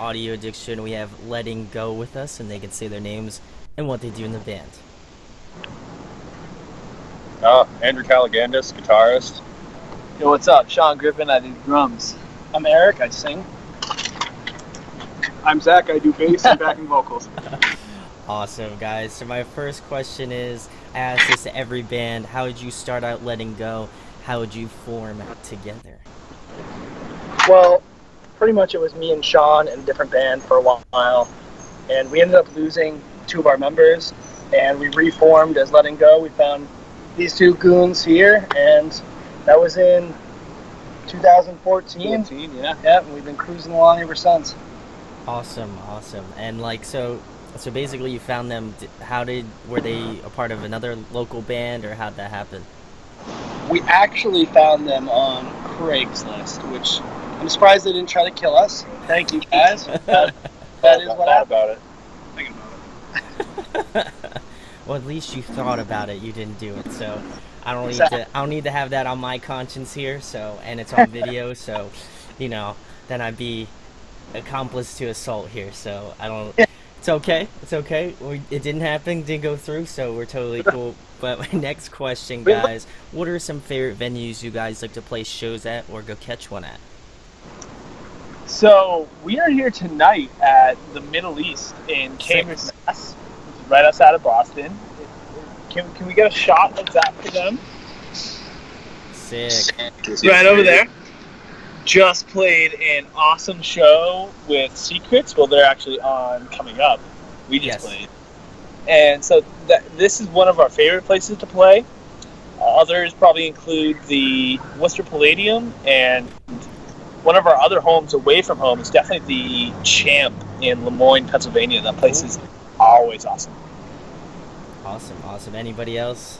Audio Addiction, we have Letting Go with us, and they can say their names and what they do in the band. Andrew Callagandis, guitarist. Yo, what's up? Sean Griffin, I do drums. I'm Eric, I sing. I'm Zach, I do bass and backing vocals. Awesome, guys. So my first question is, I ask this to every band, how did you start out Letting Go? How would you form together? Well, pretty much it was me and Sean in a different band for a while, and we ended up losing two of our members, and we reformed as Letting Go. We found these two goons here, and that was in 2014. Yeah. Yeah, and we've been cruising along ever since. Awesome. And so basically you found them, were they a part of another local band, or how'd that happen? We actually found them on Craigslist, which I'm surprised they didn't try to kill us. Thank you, guys. That is what happened. About it. Thinking about it. Well, at least you thought about it. You didn't do it, so I don't need to have that on my conscience here. So, and it's on video, so then I'd be accomplice to assault here. So I don't. It's okay. It didn't happen. Didn't go through. So we're totally cool. But my next question, guys, what are some favorite venues you guys like to play shows at or go catch one at? So we are here tonight at the Middle East in Cambridge, Mass, which is right outside of Boston. Can we get a shot of that for them? Sick. Right over there. Just played an awesome show with Secrets. Well, they're actually on coming up. We just played. And so this is one of our favorite places to play. Others probably include the Worcester Palladium, and one of our other homes away from home is definitely the Champ in Lemoyne, Pennsylvania. That place is always awesome. Awesome. Anybody else?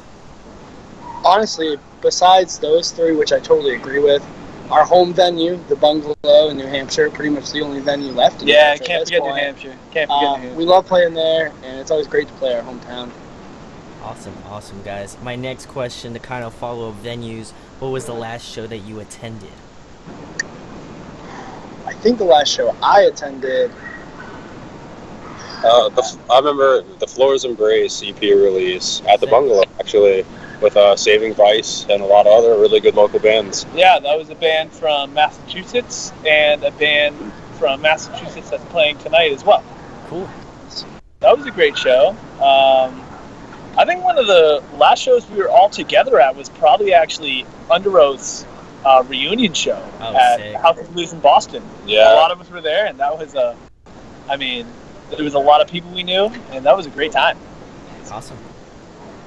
Honestly, besides those three, which I totally agree with, our home venue, the Bungalow in New Hampshire, pretty much the only venue left. Yeah, can't forget New Hampshire. We love playing there, and it's always great to play our hometown. Awesome, guys. My next question, to kind of follow venues, what was the last show that you attended? I think the last show I attended... I remember the Floors Embrace EP release at the Bungalow, actually, with Saving Vice and a lot of other really good local bands. Yeah, that was a band from Massachusetts and a band from Massachusetts that's playing tonight as well. Cool. That was a great show. I think one of the last shows we were all together at was probably actually Under Oath's reunion show at House of Blues in Boston. Yeah. A lot of us were there, and that was there was a lot of people we knew, and that was a great time. Awesome.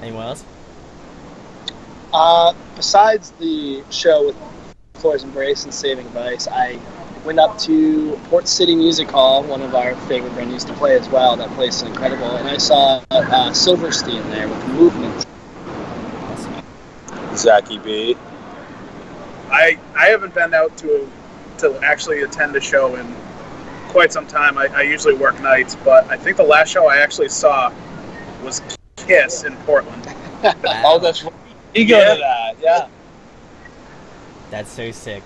Anyone else? Besides the show with Floors Embrace and Saving Vice, I went up to Port City Music Hall, one of our favorite venues to play as well. That place is incredible. And I saw Silverstein there with Movement. Awesome. Zachy B. I haven't been out to actually attend a show in quite some time. I usually work nights, but I think the last show I actually saw was Kiss in Portland. Wow. Oh, that's right. You go to that, yeah. That's so sick.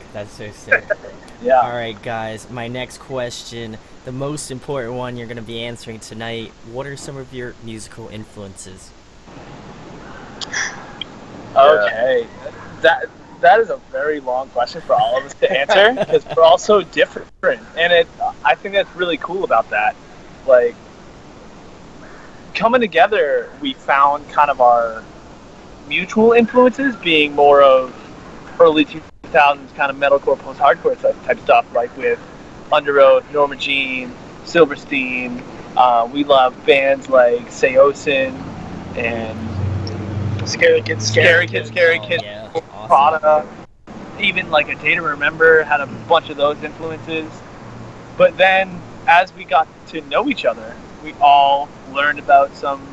Yeah. All right, guys. My next question, the most important one you're going to be answering tonight. What are some of your musical influences? Okay. That is a very long question for all of us to answer because we're all so different. And I think that's really cool about that. Like, coming together, we found kind of our mutual influences being more of early 2000s kind of metalcore, post-hardcore type stuff, like with Under Oath, Norma Jean, Silverstein. We love bands like Seosin and Scary Kids, Yeah. Awesome. Prada. Even like A Day to Remember had a bunch of those influences. But then as we got to know each other, we all learned about some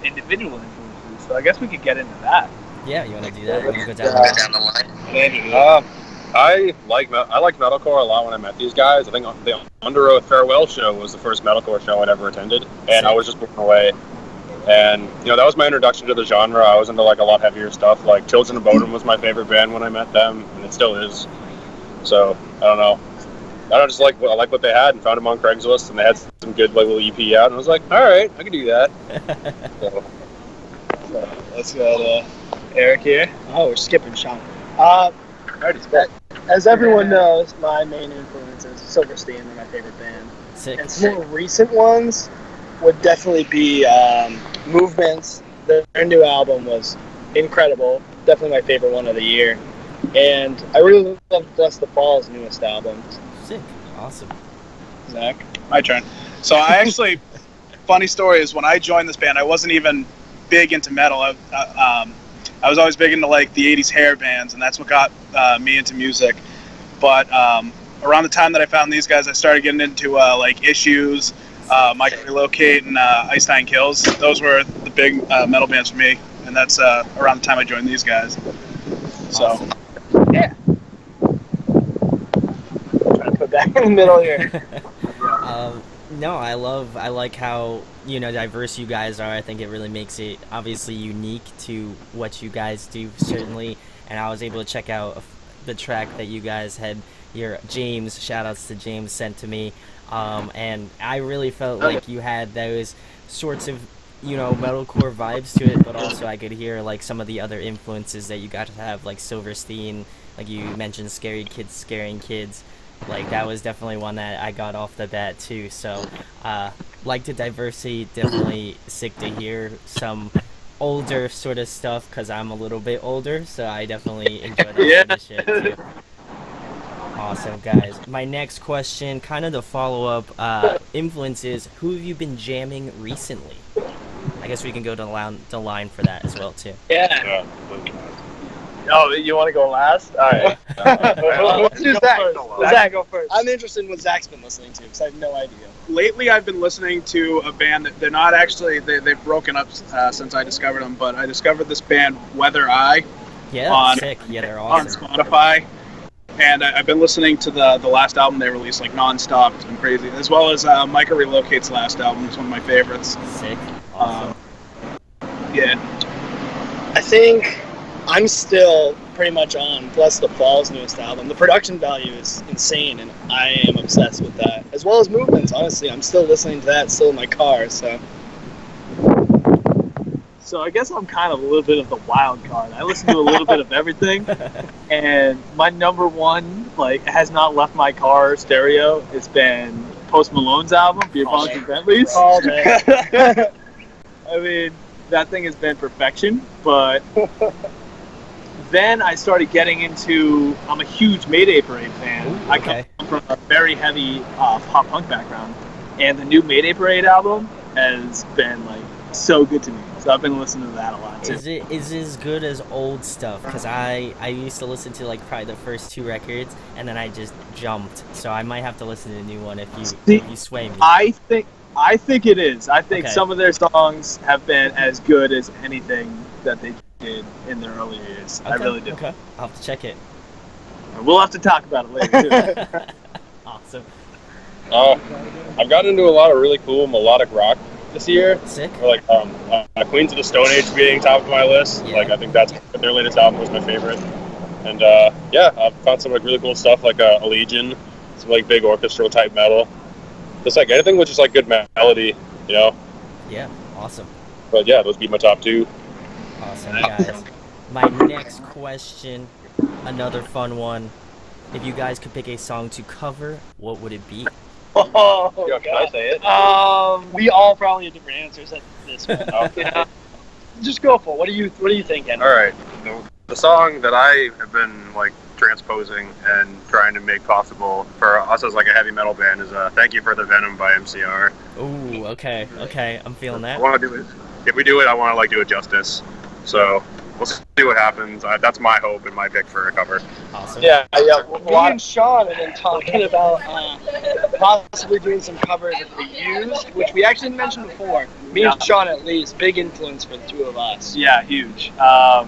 individual influences. So I guess we could get into that. Yeah, you want to do that? You go down the line. I liked metalcore a lot when I met these guys. I think the Under Oath Farewell show was the first metalcore show I'd ever attended, and I was just blown away. And that was my introduction to the genre. I was into like a lot heavier stuff. Like Children of Bodom was my favorite band when I met them, and it still is. So I don't know. I just like what they had and found them on Craigslist, and they had some good like little EP out, and I was like, all right, I can do that. So, Let's go to Eric here. Oh, we're skipping Sean. Already spent. As everyone knows, my main influence is Silverstein. They're my favorite band. Sick. And some more recent ones would definitely be Movements. Their new album was incredible. Definitely my favorite one of the year. And I really love Bless the Fall's newest album. Sick. Awesome. Zach? My turn. So I actually, funny story is when I joined this band, I wasn't even big into metal. I was always big into like the 80s hair bands, and that's what got me into music. But around the time that I found these guys, I started getting into like Issues, Mike Relocate, and Ice Nine Kills. Those were the big metal bands for me, and that's around the time I joined these guys. So, Awesome. Yeah. Trying to put that in the middle here. No, I like how, diverse you guys are. I think it really makes it obviously unique to what you guys do, certainly. And I was able to check out the track that you guys had, your James, shout outs to James, sent to me. And I really felt like you had those sorts of, metalcore vibes to it, but also I could hear like some of the other influences that you got to have, like Silverstein, like you mentioned, Scary Kids Scaring Kids. Like that was definitely one that I got off the bat too. So, like the diversity, definitely sick to hear some older sort of stuff because I'm a little bit older, so I definitely enjoy that sort of shit too. Awesome, guys. My next question, kind of the follow-up, influences. Who have you been jamming recently? I guess we can go to the line for that as well too. Yeah. Oh, you want to go last? All right. Let's do Zach. Zach, go first. I'm interested in what Zach's been listening to because I have no idea. lately I've been listening to a band that they're not actually, they've broken up since I discovered them, but I discovered this band, Weather Eye. Yeah, sick. Yeah, they're awesome. On Spotify. And I've been listening to the last album they released, like, nonstop. It's been crazy. As well as Micah Relocate's last album. It's one of my favorites. Sick. Awesome. Yeah. I think I'm still pretty much on Bless the Fall's newest album. The production value is insane, and I am obsessed with that. As well as Movements, honestly. I'm still listening to that, still in my car, so. So I guess I'm kind of a little bit of the wild card. I listen to a little bit of everything, and my number one, like, has not left my car stereo. It's been Post Malone's album, Beer Bongs and Bentleys. All day. I mean, that thing has been perfection, but then I started getting into, I'm a huge Mayday Parade fan. Ooh, I okay. come from a very heavy pop punk background, and the new Mayday Parade album has been, like, so good to me. So I've been listening to that a lot too. Is it as good as old stuff? Because I used to listen to like probably the first 2 records, and then I just jumped. So I might have to listen to the new one if you sway me. I think it is. I think Okay. some of their songs have been as good as anything that they did in their earlier years. I really do. Okay, I'll have to check it. We'll have to talk about it later too. Awesome. I've gotten into a lot of really cool melodic rock this year. Sick. Or like Queens of the Stone Age being top of my list. Yeah. Like I think that's their latest album was my favorite. And yeah, I've found some like really cool stuff like a Legion, some like big orchestral type metal. Just like anything with just like good melody, you know. Yeah, awesome. But yeah, those be my top 2. Awesome, guys. My next question, another fun one. If you guys could pick a song to cover, what would it be? Oh, Yo, can I say it? we all probably have different answers at this one. Okay. Just go for it. What are you thinking? All right. The song that I have been like transposing and trying to make possible for us as like a heavy metal band is "Thank You for the Venom" by MCR. Ooh, okay, I'm feeling I that. want to do it. If we do it, I want to like do it justice. So we'll see what happens. That's my hope and my pick for a cover. Awesome. Yeah. Me and Sean have been talking about possibly doing some covers of The Used, which we actually mentioned before. Me and Sean, at least, big influence for the two of us. Yeah, huge. What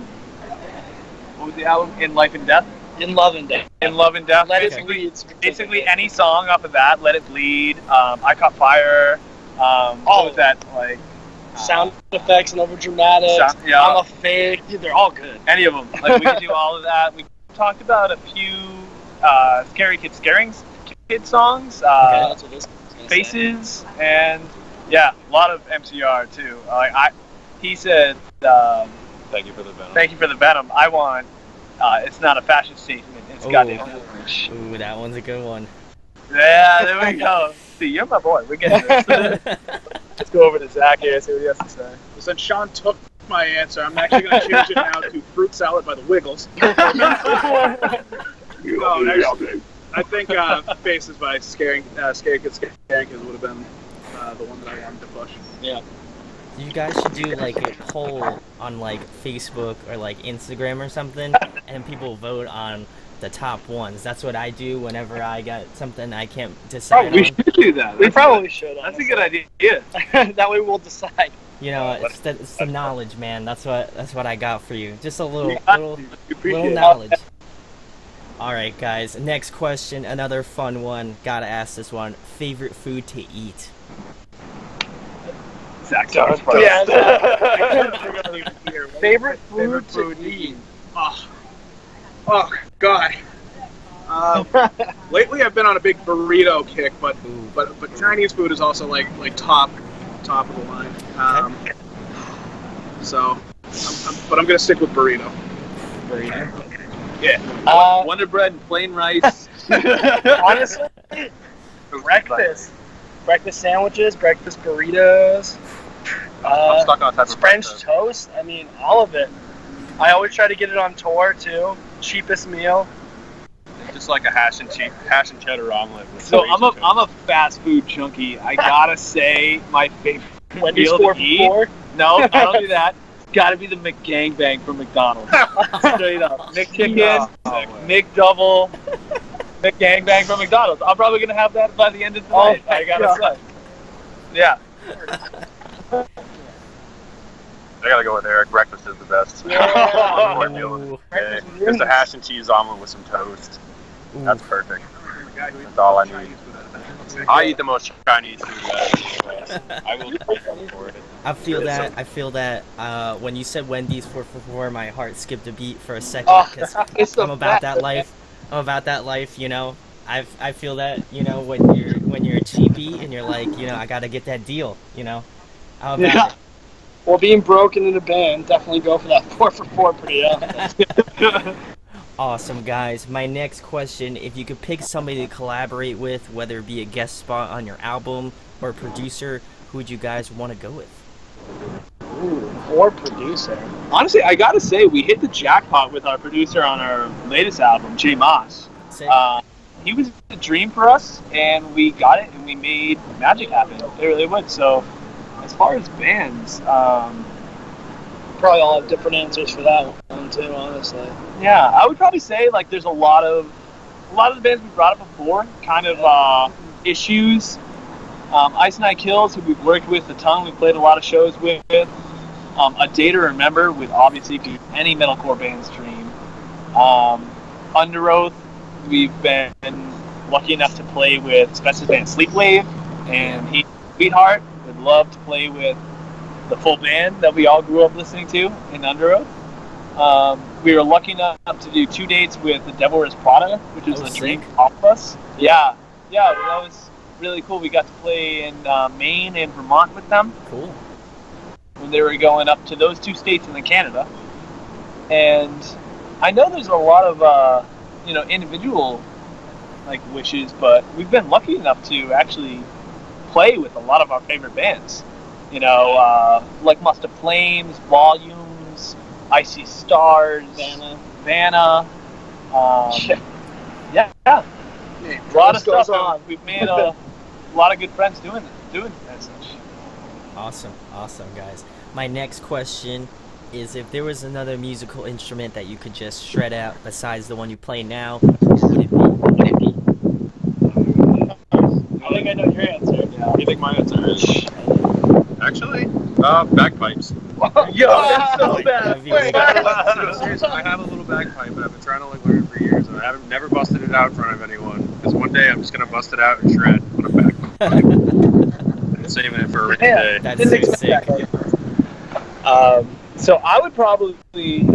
was the album? In Life and Death? In Love and Death. In Love and Death. Let Basically, It Bleed. basically any song off of that, Let It Bleed, I Caught Fire, what was that, like... Sound effects and overdramatics. Yeah. I'm a fake. They're all good. Any of them. Like, we could do all of that. We talked about a few Scary Kids Scaring Kid songs, That's what this was gonna say. Faces, and yeah, a lot of MCR too. He said, Thank you for the venom. "Thank you for the venom." I want. It's not a fashion statement. It's Ooh. goddamn. Ooh, that one's a good one. Yeah, there we go. See, you're my boy. We're getting this. Let's go over to Zach here. See what he has to say. Since Sean took my answer, I'm actually going to change it now to fruit salad by the Wiggles. No, actually, I think Faces by Scaring Kids would have been the one that I wanted to push. Yeah. You guys should do like a poll on like Facebook or like Instagram or something, and people vote on the top ones. That's what I do whenever I got something I can't decide we on. should do that. We probably should. That's a good idea. That way we'll decide. You know, it's the knowledge, man. That's what I got for you. Just a little We appreciate little it. knowledge. All right, guys. Next question, another fun one. Gotta ask this one. Favorite food to eat? Zach, Yeah. Favorite Favorite food to eat. Oh God. Lately, I've been on a big burrito kick, but Chinese food is also like top of the line. So, but I'm gonna stick with burrito. Yeah. Wonder bread and plain rice. Honestly, breakfast sandwiches, breakfast burritos, I'm stuck on a type of French breakfast. toast. I mean, all of it. I always try to get it on tour too. Cheapest meal. Just like a hash and cheddar omelet. With So crazy toast. I'm a fast food junkie. I gotta say my favorite Wendy's meal 4 to for eat. 4. No, I don't do that. It's gotta be the McGangbang from McDonald's. Straight up. McChicken, No. McDouble, McGangbang from McDonald's. I'm probably gonna have that by the end of the night. I gotta say. Yeah. I gotta go with Eric. Breakfast is the best. Ooh. Just a hash and cheese omelet with some toast. Ooh. That's perfect. That's all I need. I eat the most Chinese food. I will go for it. I feel that when you said Wendy's 4 for 4, my heart skipped a beat for a second Oh, because it's the I'm about best. that life. I'm about that life, you know. I feel that, you know, when you're a cheapie and you're like, you know, I gotta get that deal, you know. How about Yeah. it? Well, being broken in a band, definitely go for that 4 for 4 burrito. Awesome, guys. My next question, if you could pick somebody to collaborate with, whether it be a guest spot on your album or a producer, who would you guys want to go with? Or producer. Honestly, I gotta say we hit the jackpot with our producer on our latest album, Jay Moss. Say- He was a dream for us, and we got it, and we made magic happen. It really would. So, as far as bands, Probably all have different answers for that one too, honestly. yeah, I would probably say like there's a lot of the bands we brought up before, kind of issues. Ice and I Kills, who we've worked with a ton, we've played a lot of shows with. A Day to Remember would obviously be any metalcore band's dream. Under Oath, we've been lucky enough to play with Spencer's band Sleepwave, and he, Sweetheart, would love to play with the full band that we all grew up listening to in Under Oath. We were lucky enough to do 2 dates with the Devil Wears Prada, which was Oh, a sick. dream for all of us. Yeah, that was really cool. We got to play in Maine and Vermont with them Cool. when they were going up to those 2 states and then Canada. And I know there's a lot of individual like wishes, but we've been lucky enough to actually play with a lot of our favorite bands. You know, like Must Have Flames, Volumes, Icy Stars, Vanna. Yeah. A lot of List goes stuff. on. We've made a lot of good friends doing that such. Awesome, guys. My next question is, if there was another musical instrument that you could just shred out besides the one you play now, what would it be? I think I know your answer. What do you think my answer is? Actually, bagpipes. Yo, that's so bad. That'd be really good. Seriously, I have a little bagpipe, and I've been trying to like learn it for years, and I haven't never busted it out in front of anyone. Because one day I'm just gonna bust it out and shred on a bagpipe. I'm saving it for a rainy day. That's Didn't so expect sick. that. So I would probably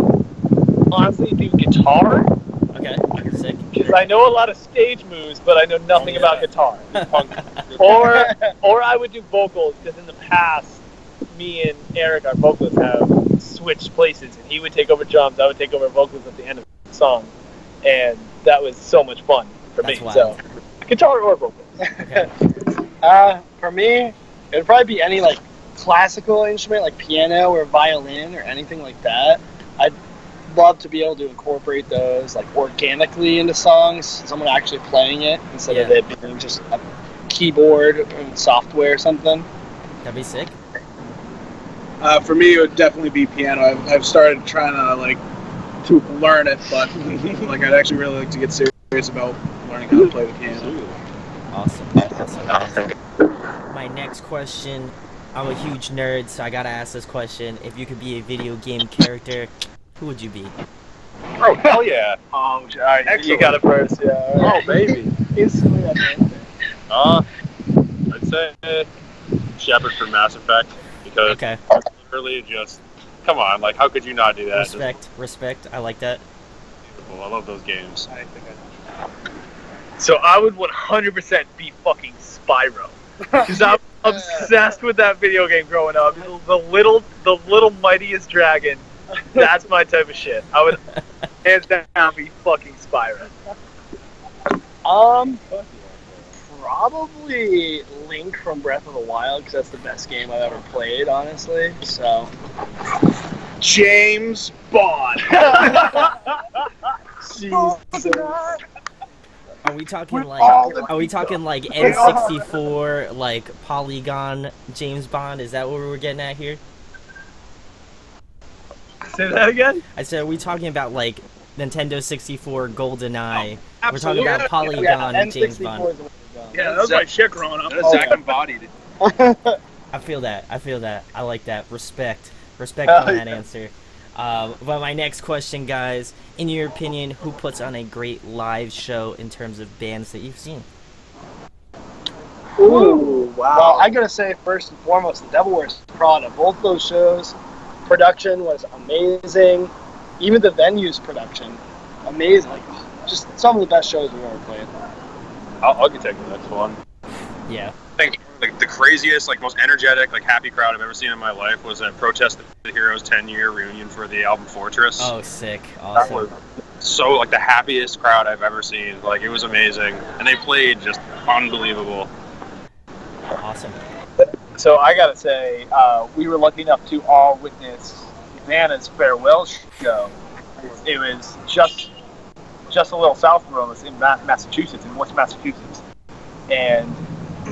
honestly do guitar. Okay. Sick. Because I know a lot of stage moves, but I know nothing yeah. about guitar. Punk. Or I would do vocals, because in the past, me and Eric, our vocalists, have switched places, and he would take over drums, I would take over vocals at the end of the song, and that was so much fun for That's me. wild. So, guitar or vocals. Okay. For me, it would probably be any like classical instrument, like piano or violin or anything like that. I'd love to be able to incorporate those like organically into songs, someone actually playing it instead of Yeah. it being just a keyboard and software or something. That'd be sick. For me, it would definitely be piano. I've started trying to learn it, but like I'd actually really like to get serious about learning how to play the piano. Awesome. Guys. My next question. I'm a huge nerd, so I gotta ask this question. If you could be a video game character, who would you be? Oh, hell yeah. Oh, all right, you Excellent. got it first, yeah. All Oh, right. baby. Instantly, that's I'd say Shepard for Mass Effect, because Okay. it's literally just, come on, like, how could you not do that? Respect. I like that. Just beautiful. I love those games. So I would 100% be fucking Spyro, because I'm obsessed with that video game growing up. The little mightiest dragon. That's my type of shit. I would hands down be fucking Spyro. Probably Link from Breath of the Wild, because that's the best game I've ever played, honestly. So, James Bond. Jesus. Are we talking like all the N64 like polygon James Bond? Is that what we're getting at here? Say that again? I said, are we talking about like Nintendo 64 GoldenEye? Oh, We're talking about polygon James Bond. N64 is the way to go. Yeah, that was my shit growing up. Zach embodied it. I feel that. I like that. Respect on that answer. But my next question, guys, in your opinion, who puts on a great live show in terms of bands that you've seen? Ooh, wow. Well, I gotta say, first and foremost, the Devil Wears Prada. Both those shows, production was amazing. Even the venue's production, amazing. Like, just some of the best shows we've ever played. I'll get taking the next one. Yeah. I think like the craziest, like most energetic, like happy crowd I've ever seen in my life was at Protest the Heroes 10-year reunion for the album Fortress. Oh, sick. That Awesome. was so like the happiest crowd I've ever seen. Like it was amazing, and they played just unbelievable. Awesome. So I gotta say, we were lucky enough to all witness Vanna's farewell show. It was just a little south of us in Massachusetts, in Worcester, Massachusetts, and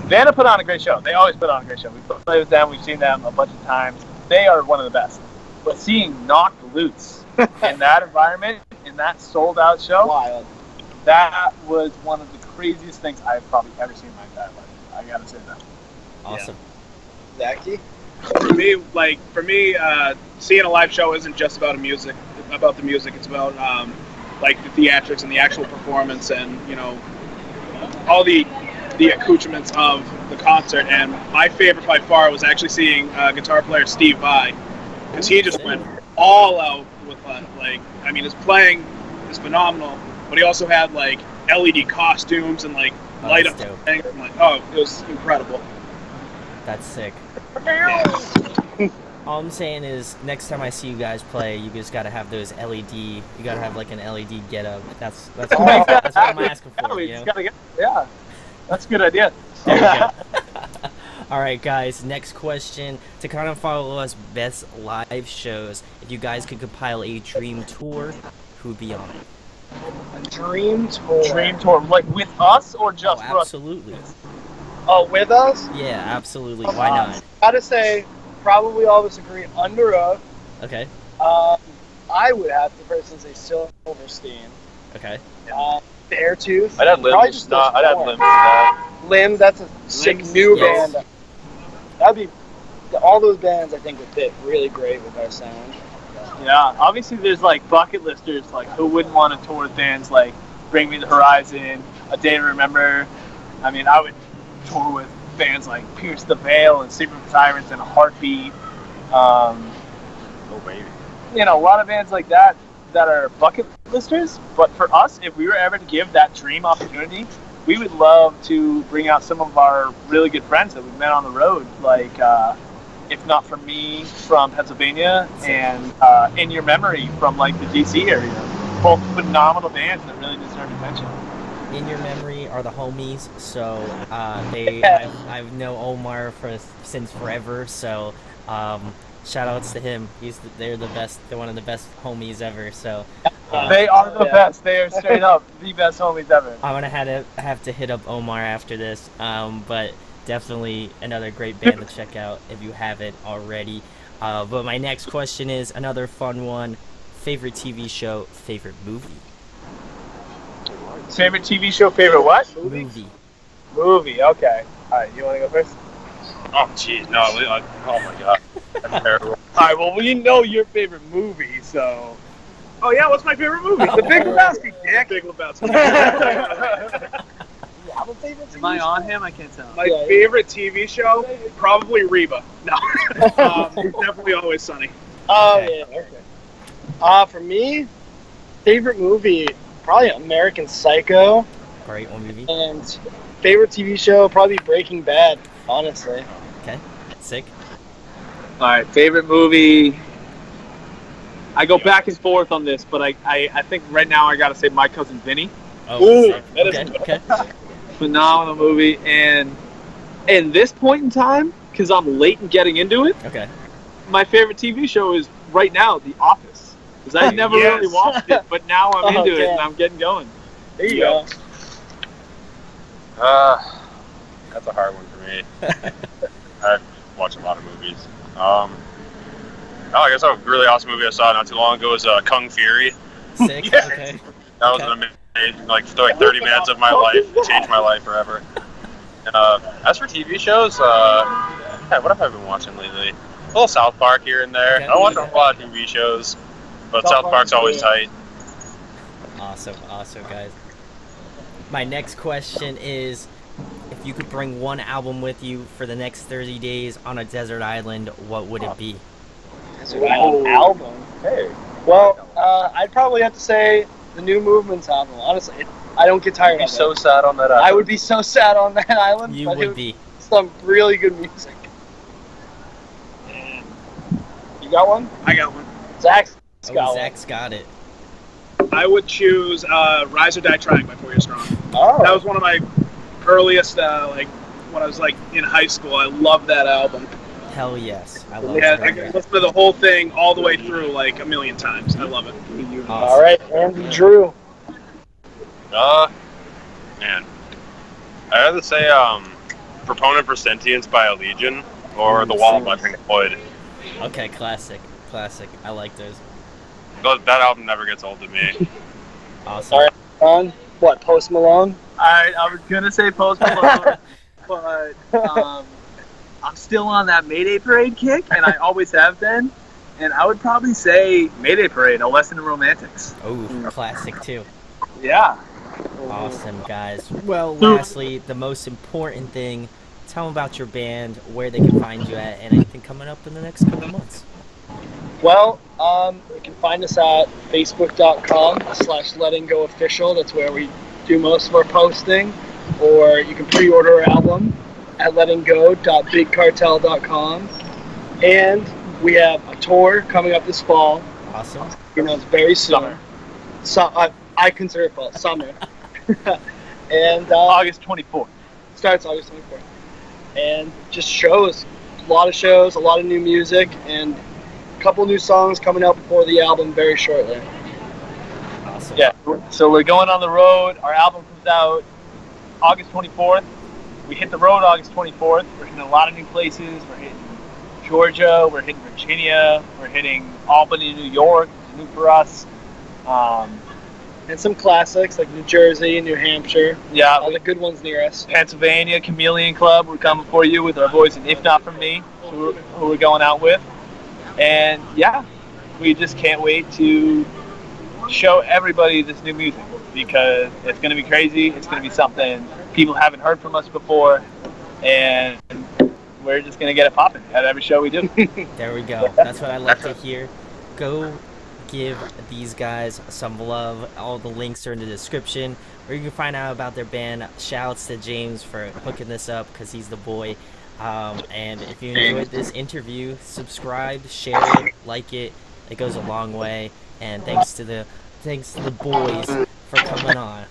Vanna put on a great show. They always put on a great show. We've played with them. We've seen them a bunch of times. They are one of the best. But seeing Knocked Loose in that environment, in that sold-out show, Wild. that was one of the craziest things I've probably ever seen in my entire life. I gotta say that. Awesome. Zachy? For me, seeing a live show isn't just about the music. It's about like the theatrics and the actual performance, and all the accoutrements of the concert. And my favorite by far was actually seeing guitar player Steve Vai, because he just went all out with his playing is phenomenal, but he also had like LED costumes and like light up that's dope. things. I'm like, it was incredible. That's sick. All I'm saying is, next time I see you guys play, you just gotta have those LED. You gotta have like an LED get up. That's what I'm asking for. You know? Yeah, that's a good idea. There you go. All right, guys. Next question. To kind of follow us best live shows, if you guys could compile a dream tour, who'd be on it? A dream tour. Dream tour, like with us or just for us? Absolutely. Oh, with us? Yeah, absolutely. Why not? Gotta say, probably all of us agree, Under Oath. Okay. I would have to personally say Silverstein. Okay. Beartooth. I'd have Limb. Probably just those I'd have four. Limb for that. Limb, that's a sick new yes. band. That'd be, all those bands I think would fit really great with our sound. Yeah, obviously there's like bucket listers, like who wouldn't want to tour with bands like Bring Me the Horizon, A Day to Remember. I mean, I would tour with bands like Pierce the Veil and Secret Tyrants and Heartbeat. Oh baby. A lot of bands like that that are bucket listers, but for us, if we were ever to give that dream opportunity, we would love to bring out some of our really good friends that we've met on the road, like If Not For Me from Pennsylvania and In Your Memory from like the DC area. Both phenomenal bands that really deserve attention. In Your Memory are the homies, so I've known Omar since forever, so shout outs to him. They're the best. They're one of the best homies ever. So they are the best. They are straight up the best homies ever. I'm gonna have to hit up Omar after this, but definitely another great band to check out if you haven't already. But my next question is another fun one: favorite TV show, favorite movie. Favorite TV show, favorite what? Movie. Okay. All right. You want to go first? Oh, jeez, no. Oh my god, that's terrible. All right. Well, we know your favorite movie, so. Oh yeah, what's my favorite movie? The Big Lebowski, Dick. Big Lebowski. Am I on him? I can't tell. My favorite TV show, probably Reba. No, definitely Always Sunny. Oh yeah. Okay. For me, favorite movie, probably American Psycho. Great one movie. And favorite TV show, probably Breaking Bad. Honestly. Okay. Sick. All right. Favorite movie. I go back and forth on this, but I think right now I gotta say My Cousin Vinny. Oh, Ooh, sick. that is Okay. Phenomenal movie, and in this point in time, because I'm late in getting into it, Okay. my favorite TV show is right now The Office, because I never Yes. really watched it, but now I'm into it Okay. and I'm getting going. There you go. That's a hard one for me. I watch a lot of movies. Oh, I guess a really awesome movie I saw not too long ago was Kung Fury. Sick. Yes. Okay. That was an amazing, like 30 minutes of my life. It changed my life forever. As for TV shows, what have I been watching lately? A little South Park here and there. Okay. I don't watch a lot of TV shows, but South Park's always tight. Awesome, guys. My next question is, if you could bring one album with you for the next 30 days on a desert island, what would it be? Album. Hey. Well, I'd probably have to say the New Movements album. Honestly, I don't get tired of it. So sad on that. I would be so sad on that island. You but would be. some really good music. You got one? I got one. Zach's Oh, got Zach's got it. I would choose Rise or Die Trying by 4 Year Strong. one. Oh. That was one of my earliest, like when I was like in high school. I loved that album. Hell yes. I love Yeah, it. I can listen to the whole thing all the way through like a million times. I love it. Awesome. All right, Andy Drew. Man, I have to say, Proponent for Sentience by Allegiant or The Wall by Pink Floyd. Okay, classic. I like those. That album never gets old to me. Awesome. All right, on what? Post Malone. I was gonna say Post Malone, but I'm still on that Mayday Parade kick, and I always have been. And I would probably say Mayday Parade, A Lesson in Romantics. Oh, classic too. Yeah. Awesome, guys. Well, lastly, the most important thing, tell them about your band, where they can find you at, and anything coming up in the next couple months. Well, you can find us at facebook.com/lettinggoofficial. That's where we do most of our posting. Or you can pre-order our album at lettinggo.bigcartel.com. And we have a tour coming up this fall. Awesome. You know, it's very soon. Summer. I consider it fall, summer. And August 24th. starts August 24th. And just shows, a lot of shows, a lot of new music, and a couple new songs coming out before the album very shortly. Awesome. Yeah. So we're going on the road. Our album comes out August 24th. We hit the road August 24th. We're hitting a lot of new places. We're hitting Georgia. We're hitting Virginia. We're hitting Albany, New York, which is new for us. And some classics like New Jersey, New Hampshire, Yeah, all the good ones near us. Pennsylvania, Chameleon Club. We're coming for you with our boys in If Not For Me, who we're going out with. And yeah, we just can't wait to show everybody this new music because it's going to be crazy. It's going to be something people haven't heard from us before. And we're just going to get it popping at every show we do. There we go. That's what I like to hear. Go give these guys some love. All the links are in the description, where you can find out about their band. Shouts to James for hooking this up, because he's the boy. And if you enjoyed this interview, subscribe, share it, like it. It goes a long way. And thanks to the boys for coming on.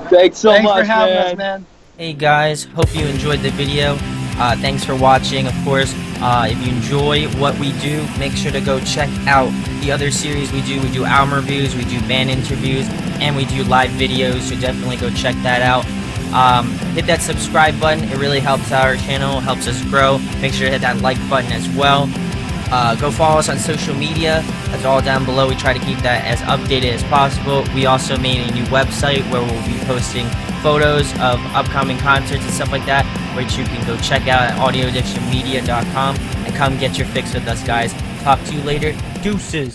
Thanks so Thanks much, for having man. us, man. Hey guys, hope you enjoyed the video. Thanks for watching. Of course, if you enjoy what we do, make sure to go check out the other series we do. We do album reviews, we do band interviews, and we do live videos, so definitely go check that out. Hit that subscribe button. It really helps our channel, helps us grow. Make sure to hit that like button as well. Go follow us on social media. That's all down below. We try to keep that as updated as possible. We also made a new website where we'll be posting photos of upcoming concerts and stuff like that, which you can go check out at audioaddictionmedia.com, and come get your fix with us, guys. Talk to you later. Deuces.